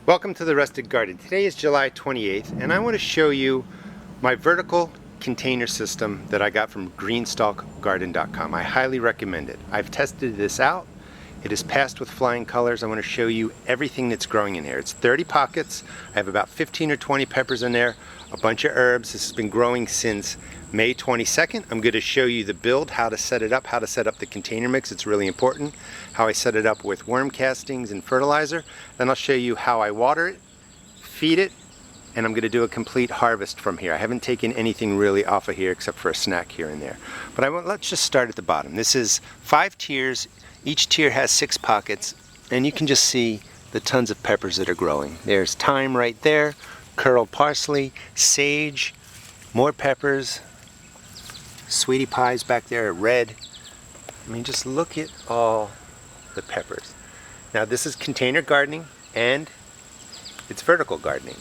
Welcome to the Rustic Garden. Today is July 28th and I want to show you my vertical container system that I got from greenstalkgarden.com. I highly recommend it. I've tested this out. It is passed with flying colors. I want to show you everything that's growing in here. It's 30 pockets. I have about 15 or 20 peppers in there, a bunch of herbs. This has been growing since May 22nd. I'm going to show you the build, how to set it up, how to set up the container mix. It's really important. How I set it up with worm castings and fertilizer. Then I'll show you how I water it, feed it, and I'm going to do a complete harvest from here. I haven't taken anything really off of here except for a snack here and there. But let's just start at the bottom. This is 5 tiers. Each tier has 6 pockets, and you can just see the tons of peppers that are growing. There's thyme right there, curled parsley, sage, more peppers, sweetie pies back there are red. I mean, just look at all the peppers. Now this is container gardening and it's vertical gardening.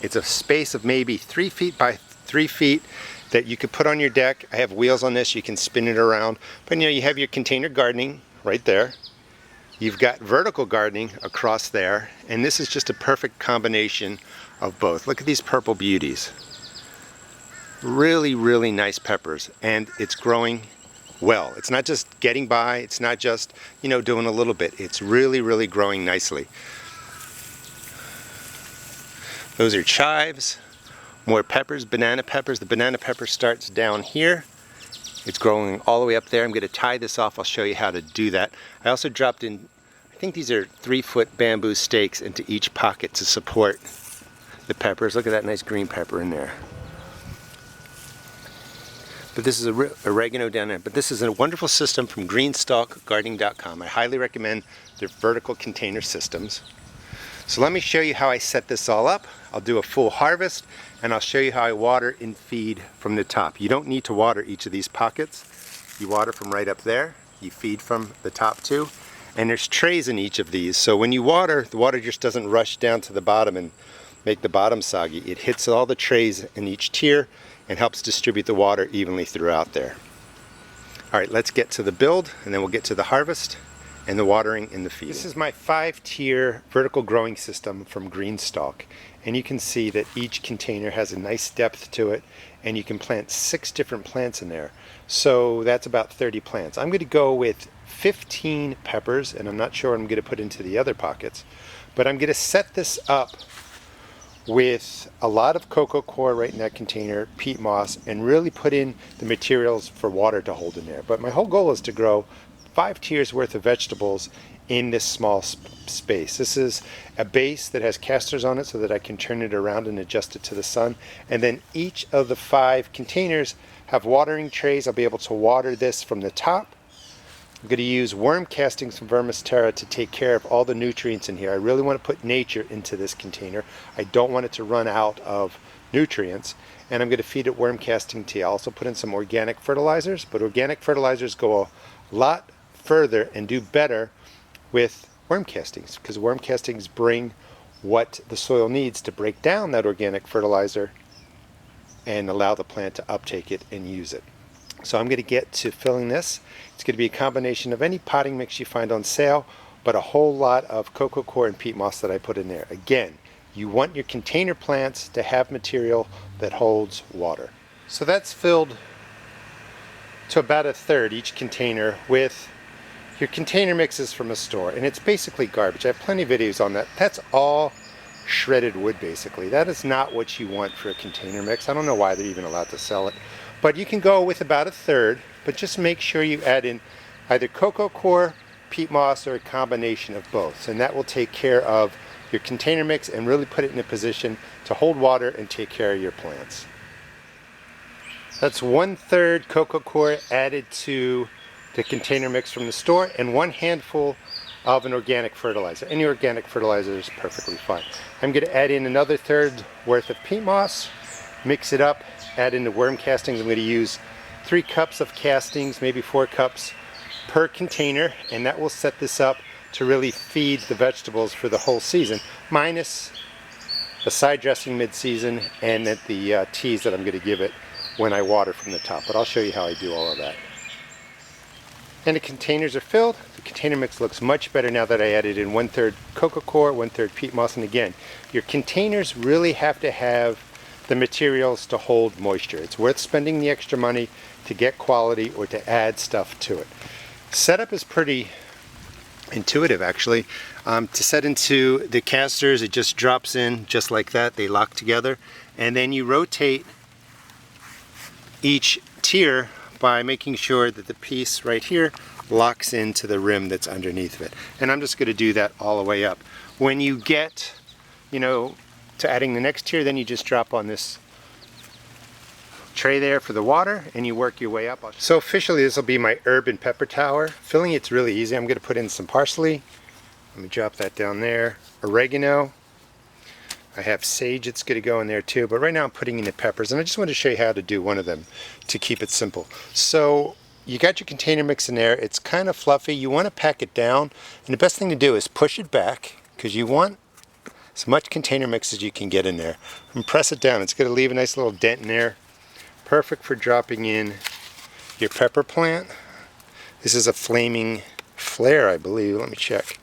It's a space of maybe 3 feet by 3 feet that you could put on your deck. I have wheels on this, you can spin it around. But you have your container gardening right there. You've got vertical gardening across there, and this is just a perfect combination of both. Look at these purple beauties. Really, really nice peppers, and it's growing well. It's not just getting by, it's not just, doing a little bit. It's really, really growing nicely. Those are chives, more peppers, banana peppers. The banana pepper starts down here. It's growing all the way up there. I'm going to tie this off. I'll show you how to do that. I also dropped in, I think these are 3-foot bamboo stakes into each pocket to support the peppers. Look at that nice green pepper in there. But this is oregano down there. But this is a wonderful system from greenstalkgardening.com. I highly recommend their vertical container systems. So let me show you how I set this all up. I'll do a full harvest, and I'll show you how I water and feed from the top. You don't need to water each of these pockets. You water from right up there. You feed from the top too. And there's trays in each of these. So when you water, the water just doesn't rush down to the bottom and make the bottom soggy. It hits all the trays in each tier and helps distribute the water evenly throughout there. All right, let's get to the build, and then we'll get to the harvest and the watering and the feeding. This is my 5-tier vertical growing system from Greenstalk, and you can see that each container has a nice depth to it, and you can plant 6 different plants in there. So that's about 30 plants. I'm going to go with 15 peppers, and I'm not sure what I'm going to put into the other pockets, but I'm going to set this up with a lot of coco coir right in that container, peat moss, and really put in the materials for water to hold in there. But my whole goal is to grow 5 tiers worth of vegetables in this small space. This is a base that has casters on it so that I can turn it around and adjust it to the sun. And then each of the 5 containers have watering trays. I'll be able to water this from the top. I'm going to use worm castings from Vermisterra to take care of all the nutrients in here. I really want to put nature into this container. I don't want it to run out of nutrients. And I'm going to feed it worm casting tea. I'll also put in some organic fertilizers, but organic fertilizers go a lot further and do better with worm castings, because worm castings bring what the soil needs to break down that organic fertilizer and allow the plant to uptake it and use it. So I'm going to get to filling this. It's going to be a combination of any potting mix you find on sale, but a whole lot of coco coir and peat moss that I put in there. Again, you want your container plants to have material that holds water. So that's filled to about 1/3 each container with your container mixes from a store, and it's basically garbage. I have plenty of videos on that. That's all shredded wood basically. That is not what you want for a container mix. I don't know why they're even allowed to sell it. But you can go with about 1/3, but just make sure you add in either coco coir, peat moss, or a combination of both. And that will take care of your container mix and really put it in a position to hold water and take care of your plants. That's 1/3 coco coir added to the container mix from the store, and 1 handful of an organic fertilizer. Any organic fertilizer is perfectly fine. I'm going to add in another 1/3 worth of peat moss, mix it up, add in the worm castings. I'm going to use 3 cups of castings, maybe 4 cups per container, and that will set this up to really feed the vegetables for the whole season, minus the side dressing mid-season and the teas that I'm going to give it when I water from the top. But I'll show you how I do all of that. And the containers are filled. The container mix looks much better now that I added in 1/3 coco coir, 1/3 peat moss. And again, your containers really have to have the materials to hold moisture. It's worth spending the extra money to get quality or to add stuff to it. Setup is pretty intuitive actually. To set into the casters, it just drops in just like that. They lock together, and then you rotate each tier by making sure that the piece right here locks into the rim that's underneath of it. And I'm just going to do that all the way up. When you get, to adding the next tier, then you just drop on this tray there for the water and you work your way up. So officially this will be my herb and pepper tower. Filling it's really easy. I'm going to put in some parsley. Let me drop that down there. Oregano. I have sage that's going to go in there too, but right now I'm putting in the peppers, and I just want to show you how to do one of them to keep it simple. So you got your container mix in there. It's kind of fluffy. You want to pack it down, and the best thing to do is push it back because you want as much container mix as you can get in there. And press it down. It's going to leave a nice little dent in there. Perfect for dropping in your pepper plant. This is a Flaming Flare, I believe. Let me check.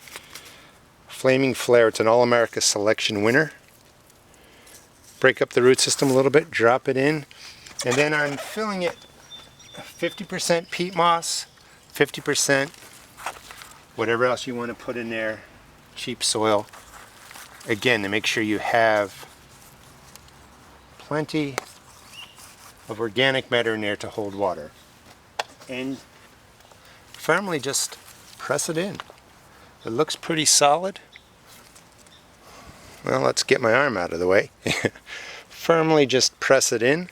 Flaming Flare. It's an All-America Selection winner. Break up the root system a little bit, drop it in, and then I'm filling it 50% peat moss, 50% whatever else you want to put in there, cheap soil. Again, to make sure you have plenty of organic matter in there to hold water. And firmly just press it in. It looks pretty solid. Well, let's get my arm out of the way. Firmly just press it in.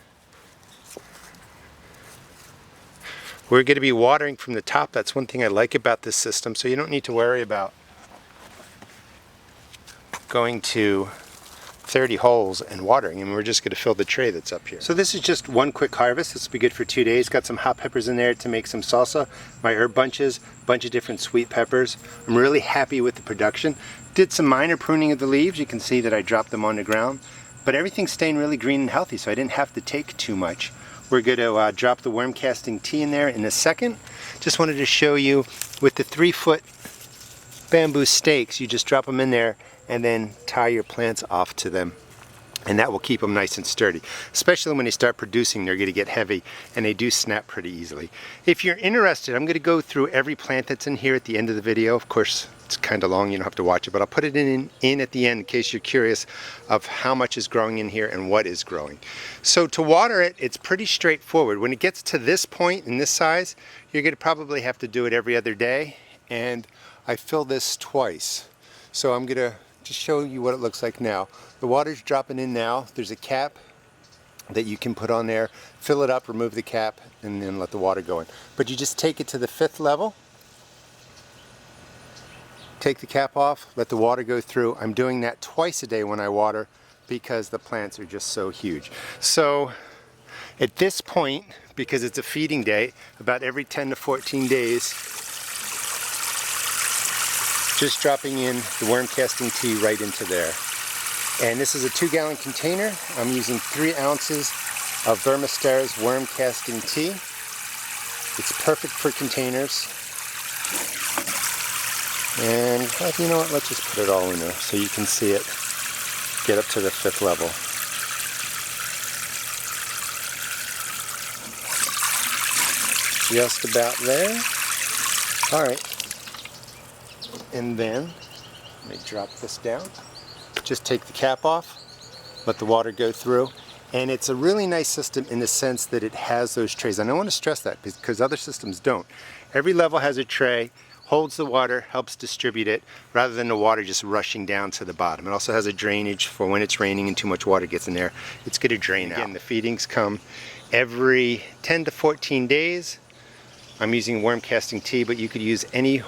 We're going to be watering from the top. That's one thing I like about this system, so you don't need to worry about going to 30 holes and watering, and we're just going to fill the tray that's up here. So this is just one quick harvest. This will be good for 2 days. Got some hot peppers in there to make some salsa, my herb bunches, bunch of different sweet peppers. I'm really happy with the production. Did some minor pruning of the leaves. You can see that I dropped them on the ground, but everything's staying really green and healthy, so I didn't have to take too much. We're going to drop the worm casting tea in there in a second. Just wanted to show you with the 3-foot bamboo stakes, you just drop them in there and then tie your plants off to them, and that will keep them nice and sturdy. Especially when they start producing, they're going to get heavy, and they do snap pretty easily. If you're interested, I'm going to go through every plant that's in here at the end of the video. Of course, it's kind of long, you don't have to watch it, but I'll put it in at the end in case you're curious of how much is growing in here and what is growing. So to water it, it's pretty straightforward. When it gets to this point in this size, you're going to probably have to do it every other day, and I fill this twice. So I'm going to just show you what it looks like now. The water's dropping in now. There's a cap that you can put on there, fill it up, remove the cap, and then let the water go in. But you just take it to the 5th level, take the cap off, let the water go through. I'm doing that twice a day when I water because the plants are just so huge. So at this point, because it's a feeding day, about every 10 to 14 days, just dropping in the worm casting tea right into there. And this is a 2-gallon container. I'm using 3 ounces of Vermistera's worm casting tea. It's perfect for containers. And you know what, let's just put it all in there so you can see it get up to the 5th level. Just about there. Alright. And then, let me drop this down. Just take the cap off, let the water go through. And it's a really nice system in the sense that it has those trays. And I want to stress that because other systems don't. Every level has a tray, holds the water, helps distribute it, rather than the water just rushing down to the bottom. It also has a drainage for when it's raining and too much water gets in there. It's going to drain out. Again, the feedings come every 10 to 14 days. I'm using worm casting tea, but you could use any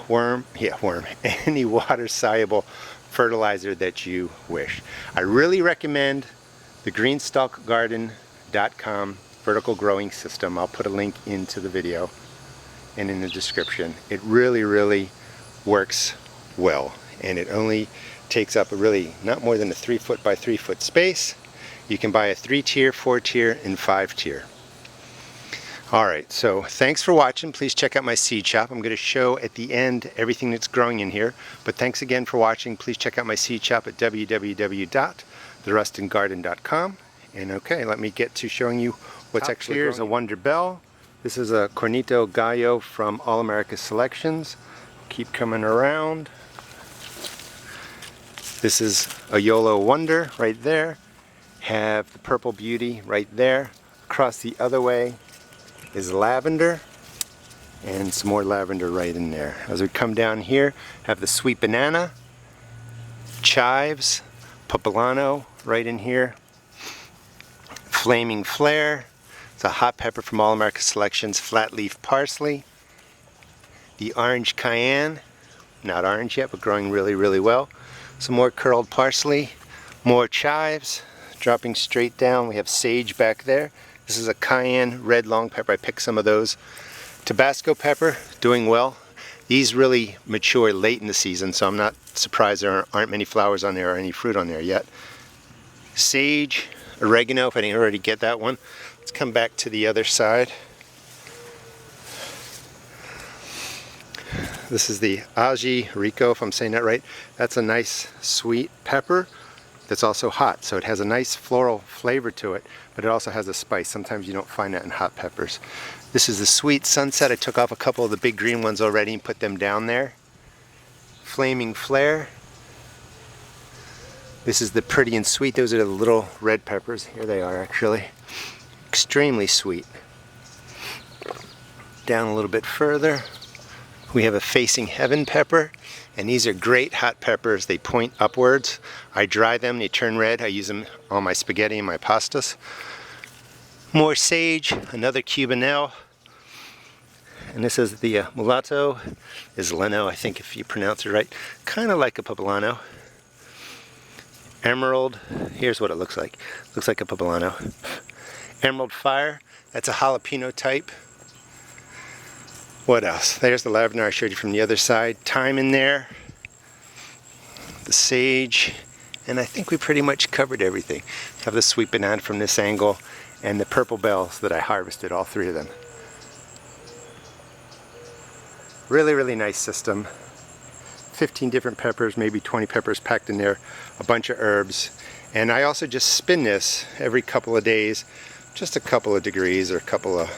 any water soluble fertilizer that you wish. I really recommend the greenstalkgarden.com vertical growing system. I'll put a link into the video and in the description. It really works well, and it only takes up not more than a 3-foot by 3-foot space. You can buy a 3-tier, 4-tier, and 5-tier. Alright, so thanks for watching. Please check out my seed shop. I'm going to show at the end everything that's growing in here. But thanks again for watching. Please check out my seed shop at www.therustingarden.com. And okay, let me get to showing you what's actually growing. Here's a Wonder Bell. This is a Cornito Gallo from All America Selections. Keep coming around. This is a YOLO Wonder right there. Have the Purple Beauty right there. Across the other way is lavender, and some more lavender right in there. As we come down here, have the Sweet Banana, chives, poblano right in here, Flaming Flare, it's a hot pepper from All America Selections, flat leaf parsley, the orange cayenne, not orange yet but growing really well, some more curled parsley, more chives, dropping straight down we have sage back there. This is a cayenne red long pepper. I picked some of those. Tabasco pepper, doing well. These really mature late in the season, so I'm not surprised there aren't many flowers on there or any fruit on there yet. Sage, oregano, if I didn't already get that one. Let's come back to the other side. This is the Aji Rico, if I'm saying that right. That's a nice sweet pepper that's also hot, so it has a nice floral flavor to it, but it also has a spice. Sometimes you don't find that in hot peppers. This is the Sweet Sunset. I took off a couple of the big green ones already and put them down there. Flaming Flare. This is the Pretty and Sweet. Those are the little red peppers. Here they are actually. Extremely sweet. Down a little bit further, we have a Facing Heaven pepper. And these are great hot peppers. They point upwards. I dry them, they turn red. I use them on my spaghetti and my pastas. More sage, another Cubanelle. And this is the mulatto, is Leno, I think if you pronounce it right. Kind of like a poblano. Emerald, here's what it looks like. Looks like a poblano. Emerald Fire, that's a jalapeno type. What else? There's the lavender I showed you from the other side. Thyme in there. The sage. And I think we pretty much covered everything. Have the Sweet Banana from this angle. And the purple bells that I harvested, all three of them. Really nice system. 15 different peppers, maybe 20 peppers packed in there. A bunch of herbs. And I also just spin this every couple of days. Just a couple of degrees or a couple of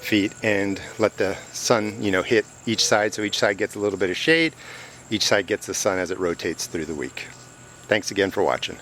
feet, and let the sun, hit each side, so each side gets a little bit of shade, each side gets the sun as it rotates through the week. Thanks again for watching.